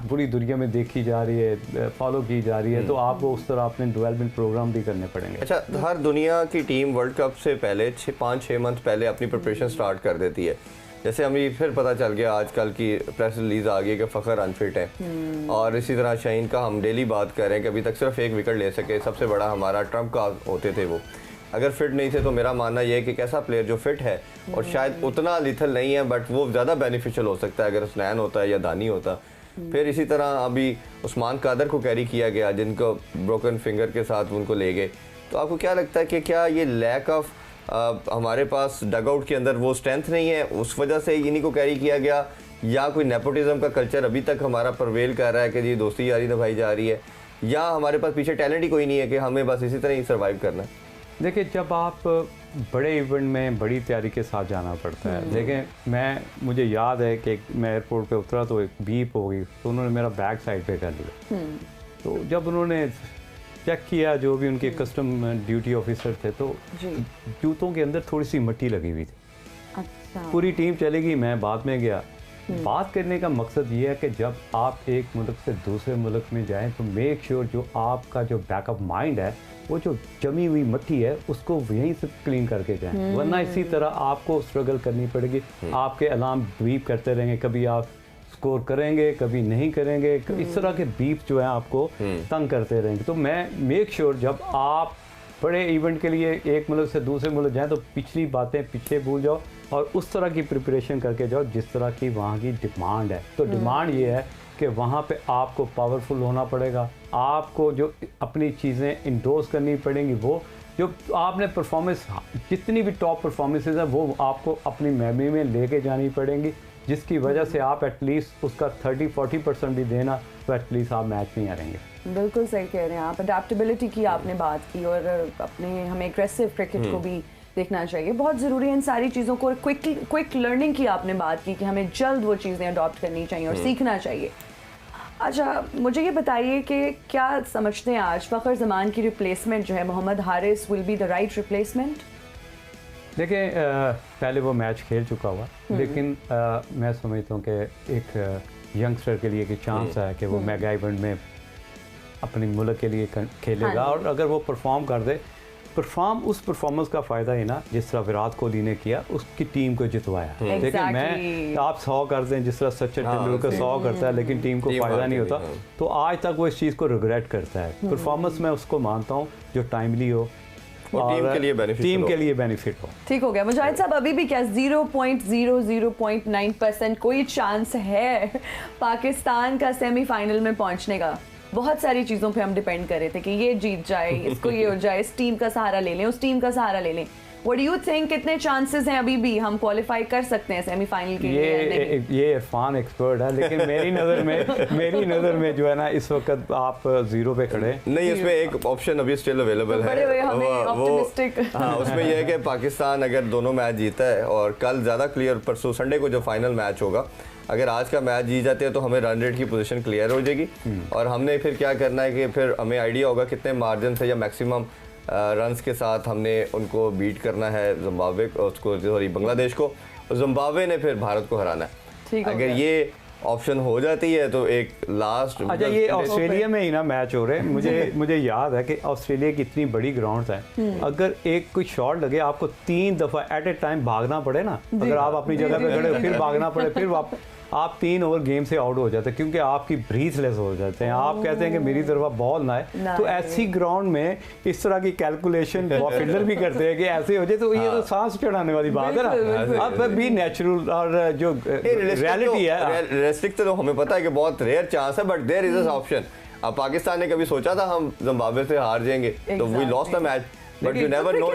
S3: पूरी दुनिया में देखी जा रही है, फॉलो की जा रही है, तो आपको उस तरह अपने डेवलपमेंट प्रोग्राम भी करने पड़ेंगे।
S2: अच्छा, हर दुनिया की टीम वर्ल्ड कप से पहले 5-6 मंथ पहले अपनी प्रिपरेशन स्टार्ट कर देती है। जैसे हमें फिर पता चल गया, आजकल की प्रेस रिलीज आ गई कि फ़खर अनफिट है, और इसी तरह शाहीन का हम डेली बात कर रहे हैं कि अभी तक सिर्फ 1 विकेट ले सके, सबसे बड़ा हमारा ट्रम्प का होते थे वो, अगर फिट नहीं थे। तो मेरा मानना यह है कि कैसा प्लेयर जो फिट है और शायद उतना लिथल नहीं है बट वो ज़्यादा बेनिफिशियल हो सकता है अगर स्नैन होता है या दानी होता। फिर इसी तरह अभी उस्मान कादर को कैरी किया गया, जिनको ब्रोकन फिंगर के साथ उनको ले गए। तो आपको क्या लगता है कि क्या ये लैक ऑफ हमारे पास डगआउट के अंदर वो स्ट्रेंथ नहीं है, उस वजह से इन्हीं को कैरी किया गया, या कोई नेपोटिज्म का कल्चर अभी तक हमारा परवेल कर रहा है कि ये दोस्ती यारी निभाई जा रही है, या हमारे पास पीछे टैलेंट ही कोई नहीं है कि हमें बस इसी तरह ही सर्वाइव करना है?
S3: देखिए, जब आप बड़े इवेंट में बड़ी तैयारी के साथ जाना पड़ता है। देखें, मुझे याद है कि मैं एयरपोर्ट पे उतरा तो एक बीप हो गई, तो उन्होंने मेरा बैग साइड पे कर लिया। तो जब उन्होंने चेक किया, जो भी उनके कस्टम ड्यूटी ऑफिसर थे, तो जूतों के अंदर थोड़ी सी मिट्टी लगी हुई थी।
S1: अच्छा।
S3: पूरी टीम चली गई, मैं बाद में गया। बात करने का मकसद ये है कि जब आप एक मुल्क से दूसरे मुल्क में जाएं तो मेक श्योर जो आपका जो बैकअप माइंड है, वो जो जमी हुई मिट्टी है उसको यहीं से क्लीन करके जाएं, वरना इसी तरह आपको स्ट्रगल करनी पड़ेगी। आपके अलार्म बीप करते रहेंगे, कभी आप स्कोर करेंगे, कभी नहीं करेंगे, इस तरह के बीप जो है आपको तंग करते रहेंगे। तो मैं मेक श्योर जब आप बड़े इवेंट के लिए एक मुल्क से दूसरे मुल्क जाएं तो पिछली बातें पीछे भूल जाओ और उस तरह की प्रिपरेशन करके जाओ जिस तरह की वहाँ की डिमांड है। तो डिमांड ये है कि वहाँ पे आपको पावरफुल होना पड़ेगा, आपको जो अपनी चीज़ें इंडोर्स करनी पड़ेंगी, वो जो आपने परफॉर्मेंस जितनी भी टॉप परफॉर्मेंसेज है वो आपको अपनी मेमोरी में लेके जानी पड़ेंगी, जिसकी वजह से आप एटलीस्ट उसका 30-40% भी देना तो एटलीस्ट आप मैच नहीं हारेंगे।
S1: बिल्कुल सही कह रहे हैं आप। अडेप्टेबिलिटी की आपने बात की और अपने हमें एग्रेसिव क्रिकेट को भी देखना चाहिए, बहुत ज़रूरी है इन सारी चीज़ों को। क्विक लर्निंग की आपने बात की कि हमें जल्द वो चीज़ें अडॉप्ट करनी चाहिए और सीखना चाहिए। अच्छा, मुझे ये बताइए कि क्या समझते हैं आज फ़खर ज़मान की रिप्लेसमेंट जो है, Mohammad Haris will be the right replacement?
S3: देखिए, पहले वो मैच खेल चुका हुआ, लेकिन मैं समझता हूँ कि एक यंगस्टर के लिए एक चांस है कि वो मेगा इवेंट में अपने मुल्क के लिए खेलेगा, और अगर वो परफॉर्म कर दे उस परफॉर्मेंस का फ़ायदा ही ना जिस तरह विराट कोहली ने किया उसकी टीम को जितवाया। देखिए मैं आप 100 करते हैं जिस तरह सचिन तेंदुलकर 100 करता है लेकिन टीम को फ़ायदा नहीं होता, तो आज तक वो इस चीज़ को रिग्रेट करता है। परफॉर्मेंस मैं उसको मानता हूँ जो टाइमली हो
S2: और टीम के लिए बेनिफिट
S3: हो।
S1: ठीक हो गया मुजाहिद साहब, अभी भी क्या 0.009% कोई चांस है पाकिस्तान का सेमीफाइनल में पहुंचने का? बहुत सारी चीज़ों पे हम डिपेंड कर रहे थे कि ये जीत जाए, इसको ये हो जाए, इस टीम का सहारा ले लें, उस टीम का सहारा ले लें। What do you think, कितने चांसेस हैं अभी भी हम क्वालिफाई कर सकते हैं सेमीफाइनल के लिए?
S3: ये इरफान एक्सपर्ट है, लेकिन मेरी नज़र में जो है ना इस वक्त आप 0 पे खड़े
S2: नहीं। इसमें एक ऑप्शन अभी स्टिल अवेलेबल है, हाँ, उसमें यह है कि पाकिस्तान अगर दोनों मैच जीता है और कल ज़्यादा क्लियर, परसों संडे को जो फाइनल मैच होगा, अगर आज का मैच जीत जाते हैं तो हमें रन रेट की पोजीशन क्लियर हो जाएगी और हमने फिर क्या करना है कि फिर हमें आइडिया होगा कितने मार्जिन से या मैक्सिमम रन्स के साथ हमने उनको बीट करना है, जिम्बाब्वे उसको सॉरी बांग्लादेश को, और जिम्बाब्वे ने फिर भारत को हराना है। अगर ये ऑप्शन हो जाती है तो एक लास्ट
S3: अच्छा ये ऑस्ट्रेलिया में ही ना मैच हो रहे हैं, मुझे याद है कि ऑस्ट्रेलिया की इतनी बड़ी ग्राउंड है, अगर एक कोई शॉट लगे आपको 3 दफ़ा एट ए टाइम भागना पड़े ना, अगर आप अपनी जगह पे खड़े फिर भागना पड़े, फिर आप 3 ओवर गेम से आउट हो जाते हैं क्योंकि आपकी ब्रीथलेस हो जाते हैं। आप कहते हैं कि मेरी तरफ बॉल ना है, तो ऐसी ग्राउंड में इस तरह की कैलकुलेशन फील्डर भी करते हैं कि ऐसे हो जाए, तो ये तो सांस चढ़ाने वाली बात है ना। अब भी नेचुरल और जो रियलिटी है,
S2: रियलिस्टिक तो हमें पता है कि बहुत रेयर चांस है, बट देयर इज ऑप्शन। अब पाकिस्तान ने कभी सोचा था हम जिम्बाब्वे से हार जाएंगे, तो we lost the match, but you never know.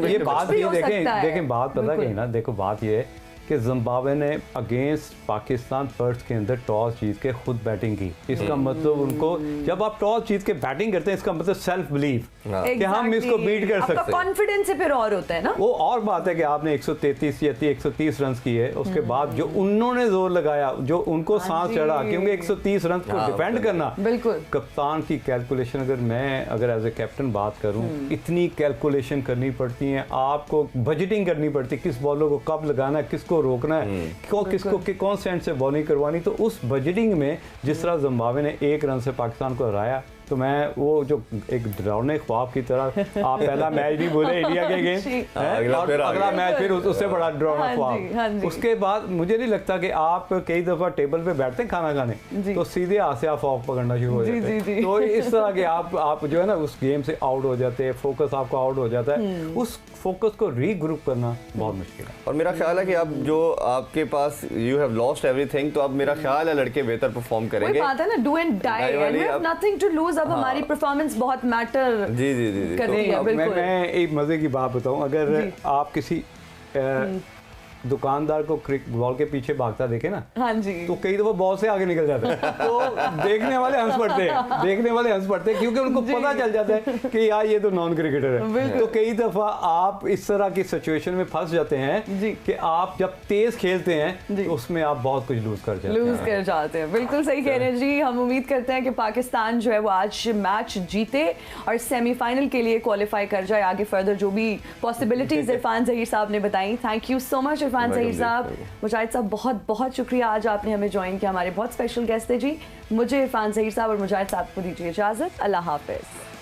S3: ये बात भी देखें बात पता है ना, देखो बात ये है कि जिम्बाब्वे ने अगेंस्ट पाकिस्तान पर्थ के अंदर टॉस जीत के खुद बैटिंग की। इसका मतलब उनको, जब आप टॉस जीत के बैटिंग करते हैं इसका मतलब सेल्फ बिलीव कि हम इसको बीट कर सकते हैं,
S1: कॉन्फिडेंस से फिर और होता है ना।
S3: वो और बात है कि आपने 133 या 130 रन किए, उसके बाद जो उन्होंने जोर लगाया, जो उनको सांस चढ़ा, क्योंकि 130 रन को डिफेंड करना,
S1: बिल्कुल
S3: कप्तान की कैलकुलेशन, अगर एज ए कैप्टन बात करूं, इतनी कैलकुलेशन करनी पड़ती है, आपको बजटिंग करनी पड़ती है, किस बॉलर को कब लगाना है, किसको रोकना है, किसको कौन से एंड से बॉलिंग करवानी। तो उस बजटिंग में जिस तरह जिम्बाब्वे ने 1 रन से पाकिस्तान को हराया, तो मैं वो जो एक डरावने ख्वाब की तरह, आप पहला मैच नहीं भूले इंडिया के अगेंस्ट, अगला मैच फिर उससे बड़ा डरावना ख्वाब। उसके बाद मुझे नहीं लगता कि आप कई दफा टेबल पे बैठते हैं खाना खाने तो सीधे हाथ से आप फॉग पकड़ना शुरू हो जाते हैं, तो इस तरह के आप जो है ना उस गेम से आउट हो जाते हैं, फोकस आपका आउट हो जाता है, उस फोकस को रीग्रुप करना बहुत मुश्किल है।
S2: और मेरा ख्याल है कि अब जो आपके पास यू हैव लॉस्ट एवरीथिंग, तो अब मेरा ख्याल है लड़के बेहतर परफॉर्म करेंगे।
S1: बात है ना, do and die, and we have nothing to lose. अब हमारी परफॉर्मेंस बहुत मैटर
S2: जी
S1: करती है। बिल्कुल
S3: मैं एक मजे की बात बताऊं, अगर आप किसी दुकानदार को बॉल के पीछे भागता देखे ना,
S1: हाँ जी,
S3: तो कई दफा बॉल से आगे निकल जाता है, तो देखने वाले हंस पड़ते हैं क्योंकि उनको पता चल जाता है कि यार ये तो नॉन क्रिकेटर है। तो कई दफा आप इस तरह की सिचुएशन में फंस जाते हैं कि आप जब तेज खेलते हैं तो उसमें आप बहुत कुछ लूज कर
S1: जाते हैं। बिल्कुल सही कह रहे हैं जी। हम उम्मीद करते हैं कि पाकिस्तान जो है वो आज मैच जीते और सेमीफाइनल के लिए क्वालिफाई कर जाए। आगे फर्दर जो भी पॉसिबिलिटीज इरफान ज़हीर साहब ने बताई, thank you so much Irfan Zaheer साहब। मुजाहिद साहब बहुत बहुत शुक्रिया, आज आपने हमें ज्वाइन किया, हमारे बहुत स्पेशल गेस्ट थे जी। मुझे इरफान ज़हीर साहब और मुजाहिद साहब को दीजिए इजाज़त। अल्लाह हाफिज़।